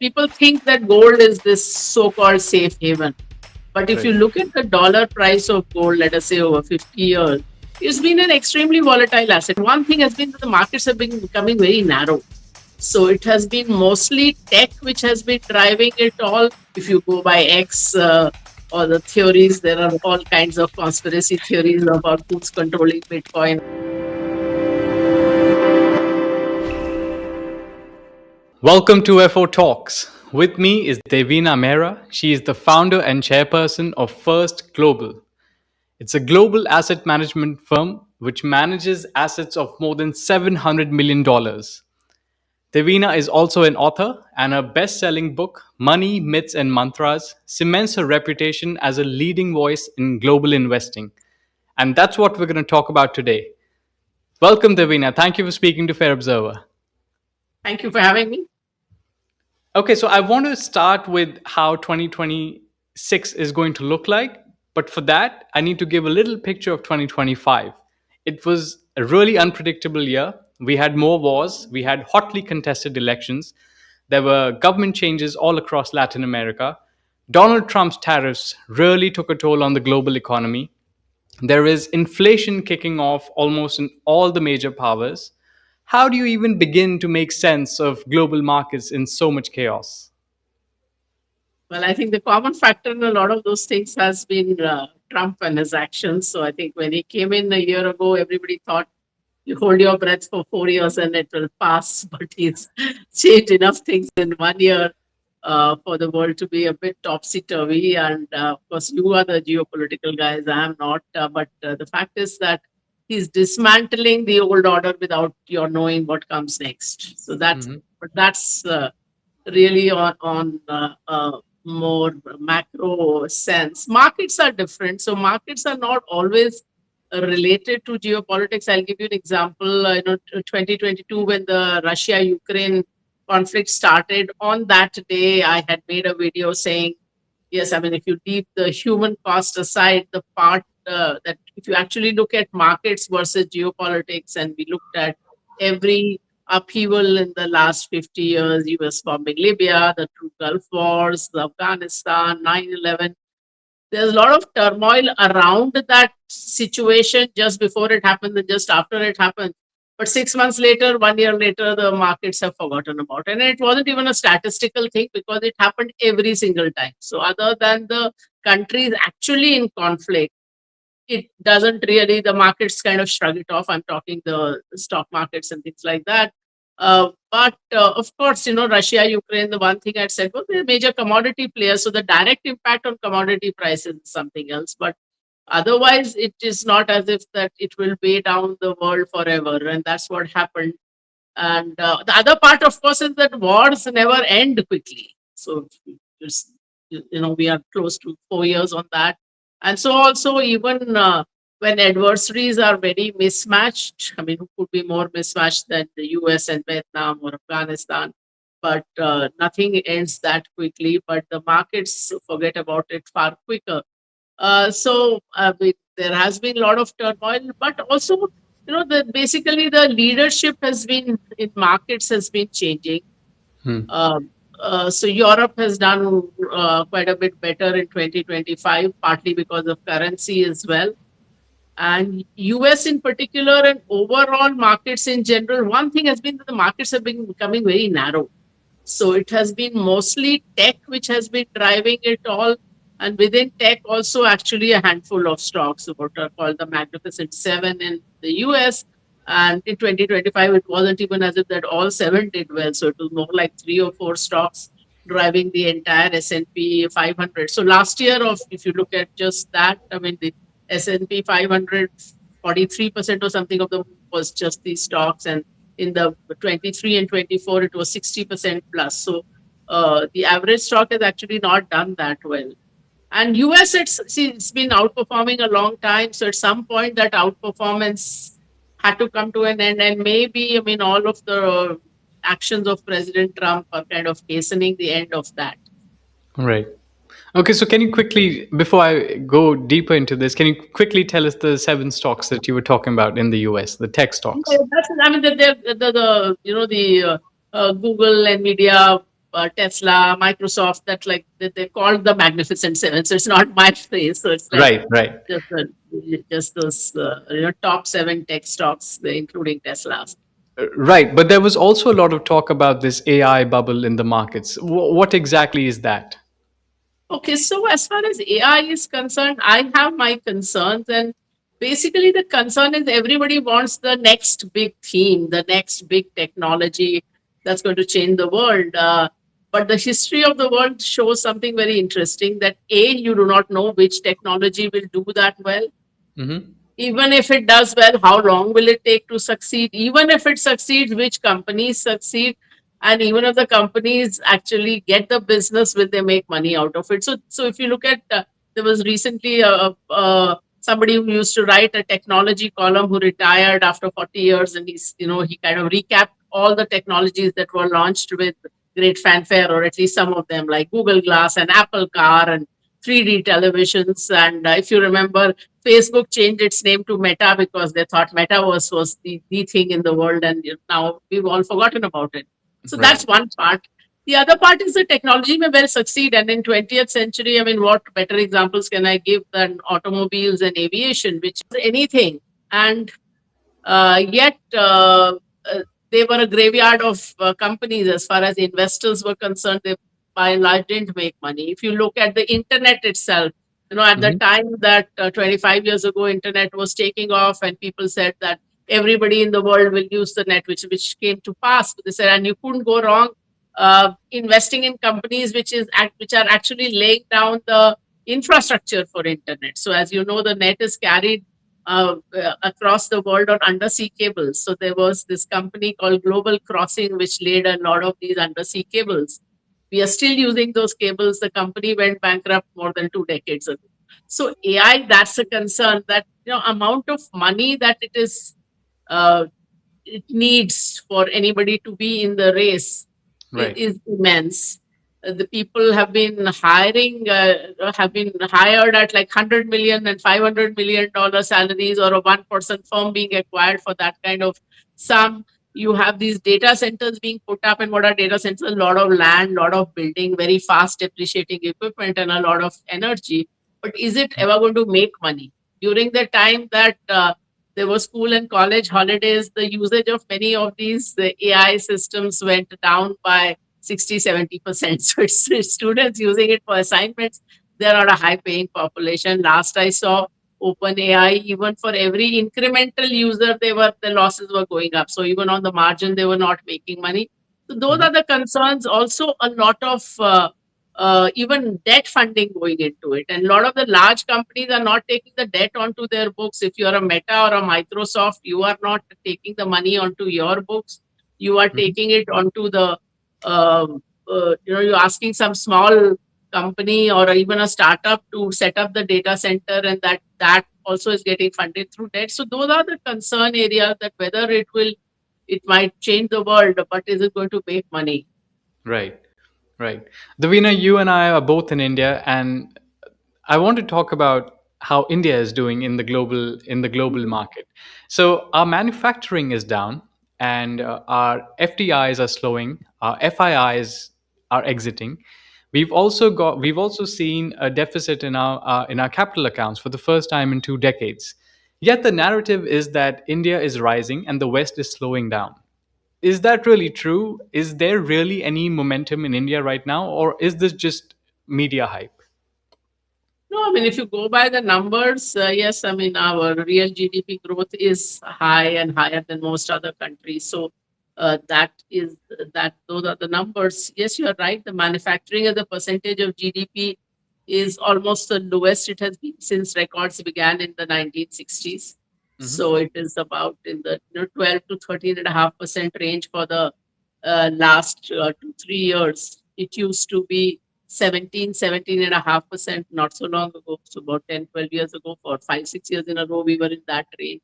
people think that gold is this so-called safe haven. But if you Right. look at the dollar price of gold, let us say over 50 years, it's been an extremely volatile asset. One thing has been that the markets have been becoming very narrow. So it has been mostly tech which has been driving it all. If you go by X or the theories, there are all kinds of conspiracy theories about who's controlling Bitcoin. Welcome to FO Talks. With me is Devina Mehra. She is the founder and chairperson of First Global. It's a global asset management firm which manages assets of more than $700 million. Devina is also an author, and her best selling book, Money, Myths, and Mantras, cements her reputation as a leading voice in global investing. And that's what we're going to talk about today. Welcome, Devina. Thank you for speaking to Fair Observer. Thank you for having me. Okay, so I want to start with how 2026 is going to look like. But for that, I need to give a little picture of 2025. It was a really unpredictable year. We had more wars, we had hotly contested elections, there were government changes all across Latin America. Donald Trump's tariffs really took a toll on the global economy. There is inflation kicking off almost in all the major powers. How do you even begin to make sense of global markets in so much chaos? Well, I think the common factor in a lot of those things has been Trump and his actions. So I think when he came in a year ago, everybody thought you hold your breath for 4 years and it will pass. But he's changed enough things in 1 year for the world to be a bit topsy turvy. And of course, you are the geopolitical guys. I am not. But the fact is that he's dismantling the old order without your knowing what comes next. So that's really on more macro sense. Markets are different. So markets are not always related to geopolitics. I'll give you an example. 2022, when the Russia-Ukraine conflict started, on that day, I had made a video saying, yes, I mean, if you leave the human cost aside, the part that if you actually look at markets versus geopolitics, and we looked at every upheaval in the last 50 years, US bombing Libya, the two Gulf Wars, Afghanistan, 9/11, there's a lot of turmoil around that situation just before it happened and just after it happened. But 6 months later, 1 year later, the markets have forgotten about it. And it wasn't even a statistical thing because it happened every single time. So, other than the countries actually in conflict, it doesn't really, the markets kind of shrug it off. I'm talking the stock markets and things like that. But of course, Russia, Ukraine, the one thing I said was they're major commodity players. So the direct impact on commodity prices is something else. But otherwise, it is not as if that it will weigh down the world forever. And that's what happened. And the other part, of course, is that wars never end quickly. So, just, we are close to 4 years on that. And so, also, even when adversaries are very mismatched, I mean, who could be more mismatched than the US and Vietnam or Afghanistan? But nothing ends that quickly, but the markets forget about it far quicker. There has been a lot of turmoil, but also, basically the leadership has been in markets has been changing. Hmm. So Europe has done quite a bit better in 2025, partly because of currency as well. And US in particular and overall markets in general, one thing has been that the markets have been becoming very narrow. So it has been mostly tech which has been driving it all. And within tech, also actually a handful of stocks, what are called the Magnificent Seven in the US. And in 2025, it wasn't even as if that all seven did well. So it was more like three or four stocks driving the entire S&P 500. So last year, if you look at just that, I mean, the S&P 500, 43% or something of the move was just these stocks. And in the 23 and 24, it was 60% plus. So the average stock has actually not done that well. And US, it's been outperforming a long time. So at some point, that outperformance had to come to an end. And maybe, I mean, all of the actions of President Trump are kind of hastening the end of that. Right. Okay, so can you quickly, before I go deeper into this, can you quickly tell us the seven stocks that you were talking about in the US, the tech Yeah, stocks? I mean, the Google, Nvidia, Tesla, Microsoft, that like they called the Magnificent Seven. So it's not my phrase. So it's like Right, right. just just those top seven tech stocks, including Tesla. Right, but there was also a lot of talk about this AI bubble in the markets. What exactly is that? Okay, so as far as AI is concerned, I have my concerns, and basically the concern is everybody wants the next big theme, the next big technology that's going to change the world. But the history of the world shows something very interesting, that A, you do not know which technology will do that well. Hmm. Even if it does well, how long will it take to succeed? Even if it succeeds, which companies succeed? And even if the companies actually get the business, will they make money out of it? So if you look at, there was recently somebody who used to write a technology column who retired after 40 years, and he kind of recapped all the technologies that were launched with great fanfare, or at least some of them, like Google Glass and Apple Car and 3D televisions. And if you remember, Facebook changed its name to Meta because they thought metaverse was the thing in the world, and now we've all forgotten about it. So that's Right. one part. The other part is the technology may well succeed, and in 20th century, I mean, what better examples can I give than automobiles and aviation, which is anything. And yet they were a graveyard of companies as far as investors were concerned. They by and large didn't make money. If you look at the internet itself, at the Hmm. time that 25 years ago internet was taking off, and people said that everybody in the world will use the net, which came to pass. They said, and you couldn't go wrong investing in companies which are actually laying down the infrastructure for internet. So as you know, the net is carried across the world on undersea cables. So there was this company called Global Crossing, which laid a lot of these undersea cables. We are still using those cables. The company went bankrupt more than 2 decades ago. So AI, that's a concern, that amount of money that uh, it needs for anybody to be in the race Right. is immense. The people have been hired at like 100 million and $500 million salaries, or a one-person firm being acquired for that kind of sum. You have these data centers being put up, and what are data centers? A lot of land, lot of building, very fast depreciating equipment, and a lot of energy. But is it ever going to make money? During the time that there were school and college holidays, the usage of many of these the AI systems went down by 60-70%. So it's students using it for assignments. They're not a high paying population. Last I saw, OpenAI, even for every incremental user, the losses were going up. So even on the margin, they were not making money. So those Hmm. are the concerns. Also, a lot of even debt funding going into it. And a lot of the large companies are not taking the debt onto their books. If you are a Meta or a Microsoft, you are not taking the money onto your books. You are Hmm. taking it onto you're asking some small company or even a startup to set up the data center, and that also is getting funded through debt. So those are the concern areas, that whether it might change the world, but is it going to make money? Right. Right. Davina, you and I are both in India, and I want to talk about how India is doing in the global market. So our manufacturing is down, and our FDIs are slowing. Our FIIs are exiting. We've also seen a deficit in our capital accounts for the first time in 2 decades. Yet the narrative is that India is rising and the West is slowing down. Is that really true? Is there really any momentum in India right now, or is this just media hype? No, I mean, if you go by the numbers, yes, I mean, our real GDP growth is high and higher than most other countries. So those are the numbers. Yes, you are right. The manufacturing as a percentage of GDP is almost the lowest it has been since records began in the 1960s. Hmm. So it is about in the 12 to 13.5% range for the last 2 3 years. It used to be 17.5% not so long ago. So about 10 12 years ago, for 5 6 years in a row, we were in that range.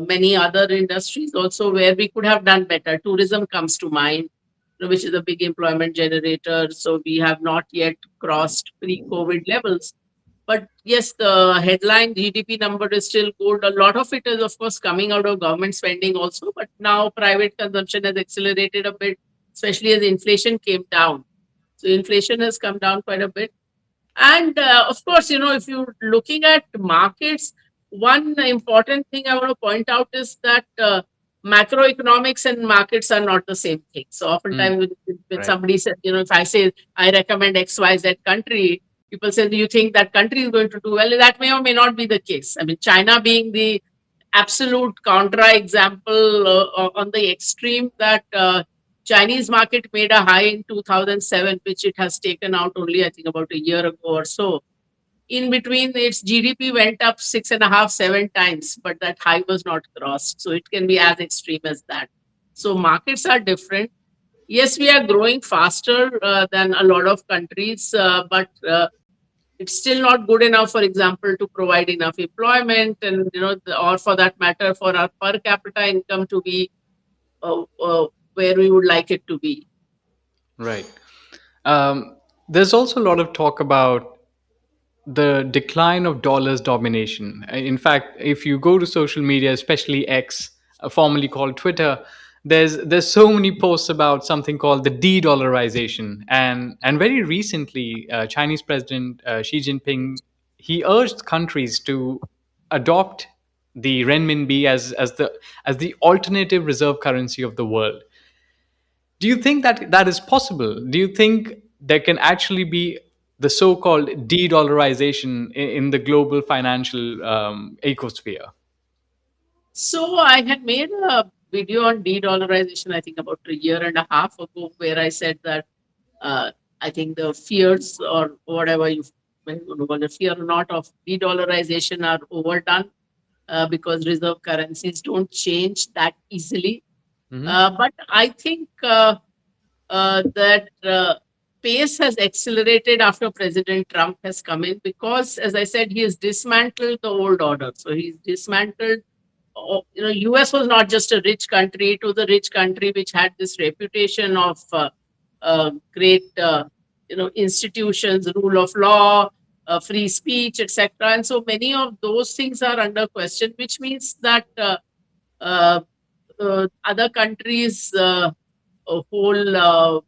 Many other industries also where we could have done better. Tourism comes to mind, which is a big employment generator. So we have not yet crossed pre-COVID levels. But yes, the headline GDP number is still good. A lot of it is, of course, coming out of government spending also. But now private consumption has accelerated a bit. especially as inflation came down. So inflation has come down quite a bit. And of course, if you're looking at markets, one important thing I want to point out is that macroeconomics and markets are not the same thing. So Mm, oftentimes, when right. somebody says, if I say I recommend XYZ country, people say, do you think that country is going to do well? That may or may not be the case. I mean, China being the absolute contra example on the extreme that Chinese market made a high in 2007, which it has taken out only, I think, about a year ago or so. In between, its GDP went up 6.5, 7 times, but that high was not crossed. So it can be as extreme as that. So markets are different. Yes, we are growing faster than a lot of countries, but it's still not good enough, for example, to provide enough employment, and or for that matter, for our per capita income to be where we would like it to be. Right. There's also a lot of talk about the decline of dollars domination. In fact, if you go to social media, especially X, formerly called Twitter, there's so many posts about something called the de-dollarization, and very recently, Chinese President Xi Jinping, he urged countries to adopt the renminbi as the alternative reserve currency of the world. Do you think that that is possible? Do you think there can actually be the so-called de-dollarization in the global financial ecosphere? So I had made a video on de-dollarization, I think about a year and a half ago, where I said that uh, I think the fears or whatever you call it, fear or not of de-dollarization are overdone because reserve currencies don't change that easily. Hmm. But I think that pace has accelerated after President Trump has come in because, as I said, he has dismantled the old order. So he's dismantled. U.S. was not just a rich country; it was a rich country which had this reputation of great, institutions, rule of law, free speech, etc. And so many of those things are under question, which means that uh, other countries' whole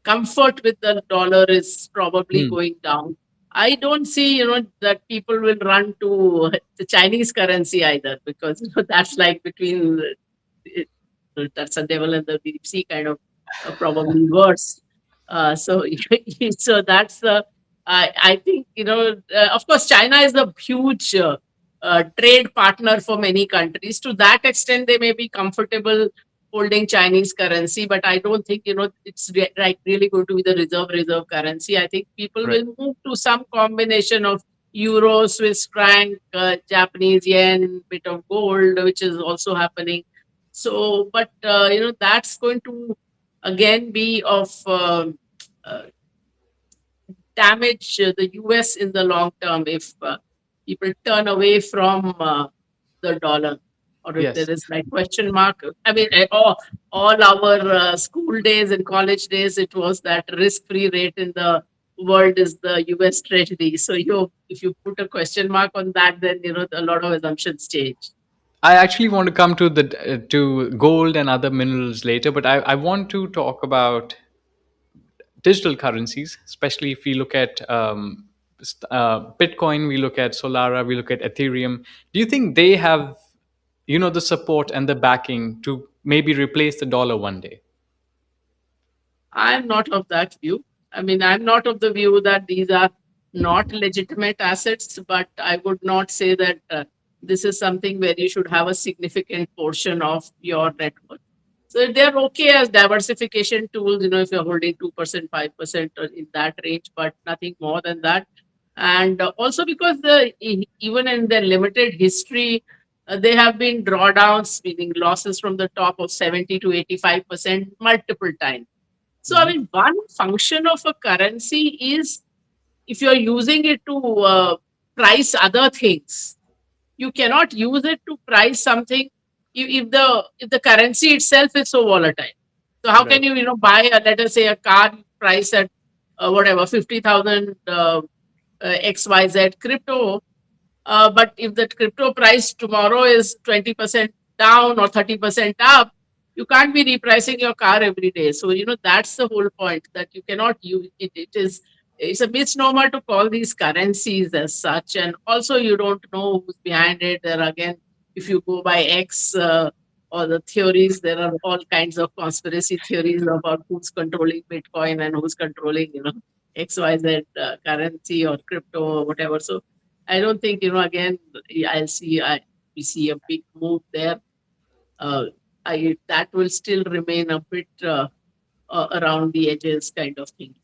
comfort with the dollar is probably Hmm. going down. I don't see, that people will run to the Chinese currency either, because that's like between that's a devil and the deep sea kind of probably worse. So so that's the I think of course China is a huge trade partner for many countries. To that extent, they may be comfortable holding Chinese currency, but I don't think it's like really going to be the reserve currency. I think people Right. will move to some combination of euro, Swiss franc, Japanese yen, bit of gold, which is also happening. So, but that's going to again be of uh, damage the US in the long term if people turn away from the dollar, or if Yes. there is like question mark. I mean, all our school days and college days, it was that risk-free rate in the world is the US Treasury. So if you put a question mark on that, then a lot of assumptions change. I actually want to come to the to gold and other minerals later, but I want to talk about digital currencies, especially if we look at Bitcoin, we look at Solara, we look at Ethereum. Do you think they have, the support and the backing to maybe replace the dollar one day? I'm not of that view. I mean, I'm not of the view that these are not legitimate assets, but I would not say that this is something where you should have a significant portion of your net worth. So they're okay as diversification tools, if you're holding 2%, 5% or in that range, but nothing more than that. And also because even in their limited history, they have been drawdowns, meaning losses from the top of 70 to 85% multiple times. So, I Hmm. mean, one function of a currency is if you're using it to price other things, you cannot use it to price something if the currency itself is so volatile. So, how can Right. you buy let us say a car price at whatever 50,000 XYZ crypto, but if the crypto price tomorrow is 20% down or 30% up, you can't be repricing your car every day. So, that's the whole point, that you cannot use it. It's a misnomer to call these currencies as such. And also, you don't know who's behind it. There again, if you go by X or the theories, there are all kinds of conspiracy theories about who's controlling Bitcoin and who's controlling, XYZ currency or crypto or whatever. So I don't think, again, we see a big move there. uh, that will still remain a bit around the edges kind of thing.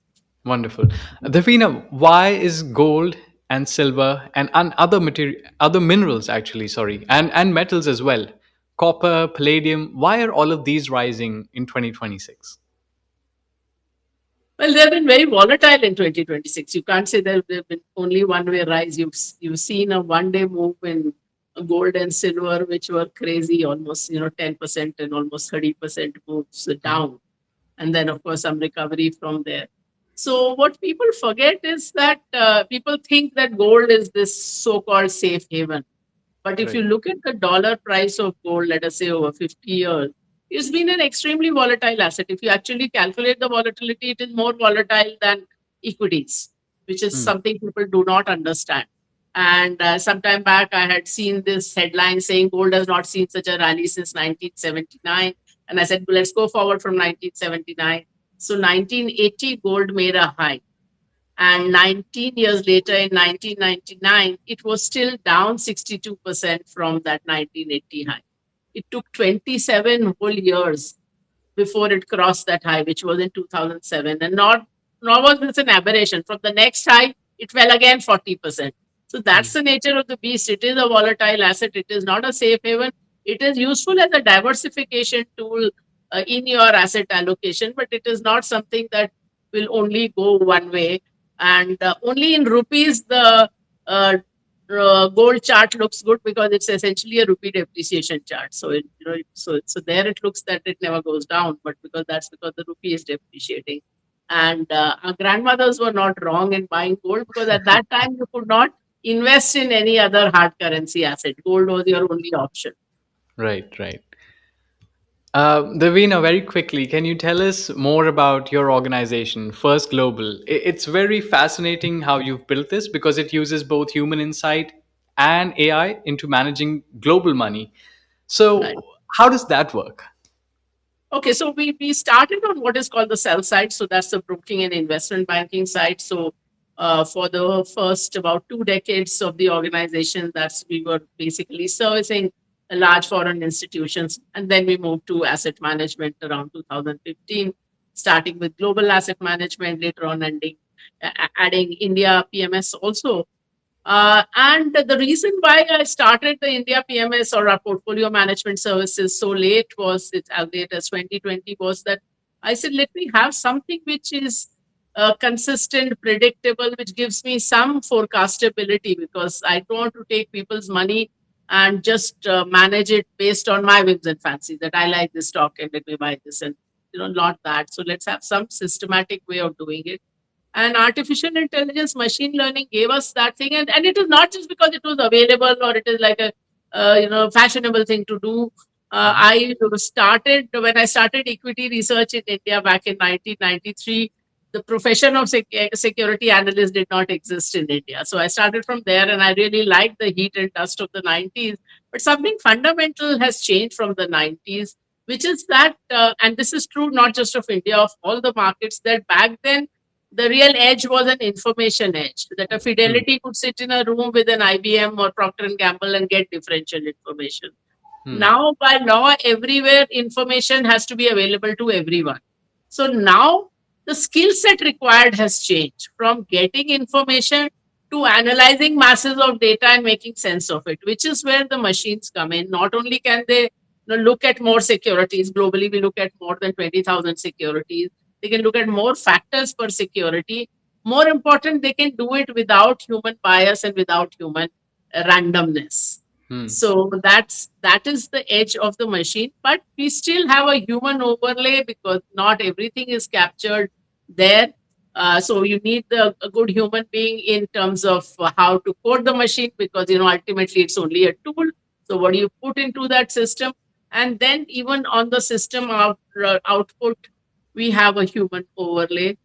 Wonderful. Davina, why is gold and silver and other minerals actually, sorry, and metals as well, copper, palladium, why are all of these rising in 2026? Well, they've been very volatile in 2026. You can't say that they've been only one way rise. You've seen a 1 day move in gold and silver, which were crazy, almost 10% and almost 30% moves Mhm. down, and then of course some recovery from there. So what people forget is that people think that gold is this so-called safe haven. But if you Right. look at the dollar price of gold, let us say over 50 years, it's been an extremely volatile asset. If you actually calculate the volatility, it is more volatile than equities, which is Hmm. something people do not understand. And some time back, I had seen this headline saying gold has not seen such a rally since 1979. And I said, well, let's go forward from 1979. So 1980, gold made a high. And 19 years later, in 1999, it was still down 62% from that 1980 high. It took 27 whole years before it crossed that high, which was in 2007. And nor was this an aberration. From the next high, it fell again 40%. So Hmm. that's the nature of the beast. It is a volatile asset. It is not a safe haven. It is useful as a diversification tool in your asset allocation, but it is not something that will only go one way. And only in rupees, the uh, gold chart looks good because it's essentially a rupee depreciation chart. So so there it looks that it never goes down, but because the rupee is depreciating. And our grandmothers were not wrong in buying gold, because at that time you could not invest in any other hard currency asset. Gold was your only option. Right, right. Davina, very quickly, can you tell us more about your organization, First Global? It's very fascinating how you've built this because it uses both human insight and AI into managing global money. Right. So, how does that work? Okay, so we started on what is called the sell side. So that's the broking and investment banking side. So for the first about 2 decades of the organization, that's we were basically servicing large foreign institutions, and then we moved to asset management around 2015, starting with global asset management, later on adding India PMS also. And the reason why I started the India PMS, or our portfolio management services, so late, was it's as late as 2020, was that I said, let me have something which is consistent, predictable, which gives me some forecastability, because I don't want to take people's money and just manage it based on my whims and fancies, that I like this stock and let me buy this, and not that. So let's have some systematic way of doing it. And artificial intelligence, machine learning gave us that thing. And it is not just because it was available or it is like a fashionable thing to do. Mhm. I started when I started equity research in India back in 1993. The profession of security analyst did not exist in India. So I started from there, and I really liked the heat and dust of the 90s. But something fundamental has changed from the 90s, which is that, and this is true not just of India, of all the markets, that back then the real edge was an information edge, that a Hmm. Fidelity could sit in a room with an IBM or Procter and Gamble and get differential information. Hmm. Now, by law, everywhere information has to be available to everyone. So now the skill set required has changed from getting information to analyzing masses of data and making sense of it, which is where the machines come in. Not only can they look at more securities, globally, we look at more than 20,000 securities. They can look at more factors per security. More important, they can do it without human bias and without human randomness. Hmm. So that is the edge of the machine, but we still have a human overlay because not everything is captured there. So you need a good human being in terms of how to code the machine, because ultimately it's only a tool. So what do you put into that system? And then even on the system output, we have a human overlay.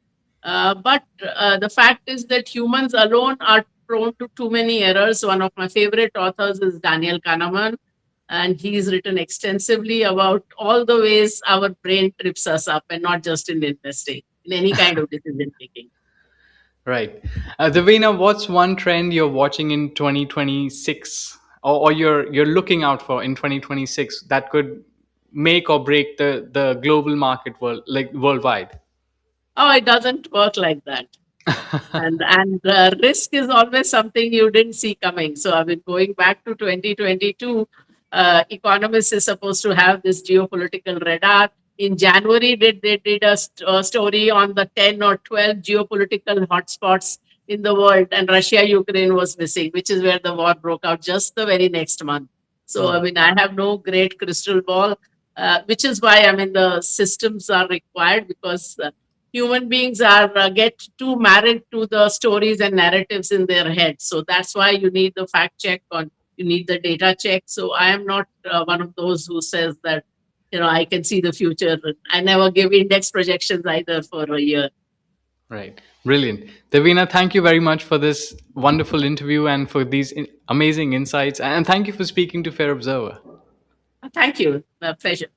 But the fact is that humans alone are prone to too many errors. One of my favorite authors is Daniel Kahneman, and he's written extensively about all the ways our brain trips us up, and not just in investing, in any kind of decision making. Right. Davina, what's one trend you're watching in 2026, or you're looking out for in 2026 that could make or break the global market world, like worldwide? Oh, it doesn't work like that. And risk is always something you didn't see coming. So I mean, going back to 2022, economists is supposed to have this geopolitical radar. In January, they did a story on the 10 or 12 geopolitical hotspots in the world, and Russia Ukraine was missing, which is where the war broke out just the very next month. So I mean, I have no great crystal ball, which is why I mean the systems are required, because human beings are get too married to the stories and narratives in their head. So that's why you need the fact check, on you need the data check. So I am not one of those who says that, I can see the future. I never give index projections either for a year. Right. Brilliant. Davina, thank you very much for this wonderful interview and for these amazing insights. And thank you for speaking to Fair Observer. Thank you. A pleasure.